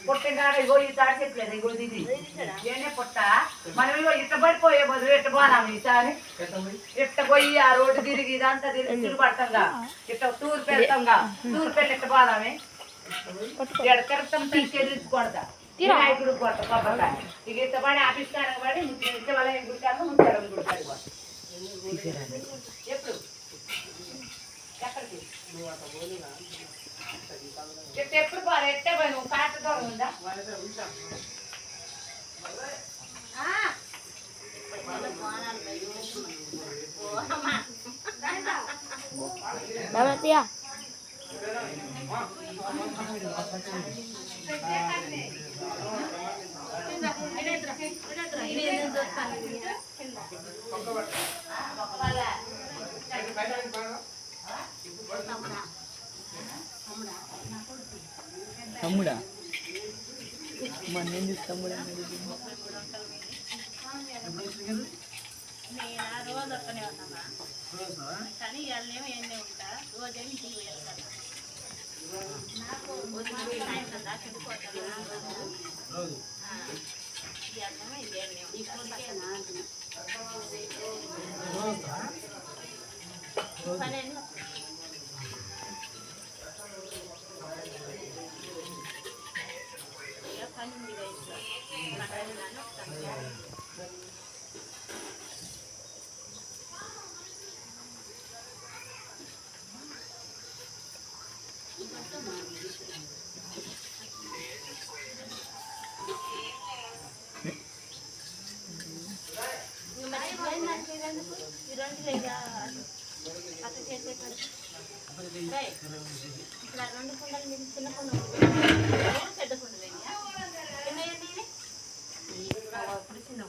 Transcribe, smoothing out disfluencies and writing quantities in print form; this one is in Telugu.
పుట్టినాడ ఇగో ఈ తాడు చెప్పలేదు ఇగో ఇది ఏనే పుట్ట మనం ఇగో ఇట్ట పడిపోయే బదులు ఎట్ట పోనాము ఈసారి ఇట్ట పోయి ఆ రోడ్డు తిరిగి ఇదంతా తిరిగి తిరుగుపడతాంగా ఇట్ట తూరు పెడతాంగా తూరు పెళ్ళి ఎట్ట పోదామే తిరుగుతాం తీసుకొడతా వినాయకుడు కొడతా కొబ్బరికాయ ఇక ఇట్ట పడి ఆఫీస్ కాడకు పడి వాళ్ళ గుడికాడ ముత్యాల గుడికాడ ఎప్పుడు ఎక్కడికి ఎప్పుడు పోరా ఎట్టే పోయి నువ్వు కాట దూరం ఉందా తమ్ముడా మన తమ్ముడా నేను రోజు ఒక్కనే ఉన్నామా కానీ ఇవాళనేమో ఎండే ఉంటా రోజేమి ఇంటికి వెళ్తాను నాకు సాయంత్రం దాకా వెళ్ళిపోతాను ఇవాళనేమో ఇదే పని ఉంది ఇక్కడ 2 కుండలు చిన్న కుండలు పెద్ద కుండలు చిన్న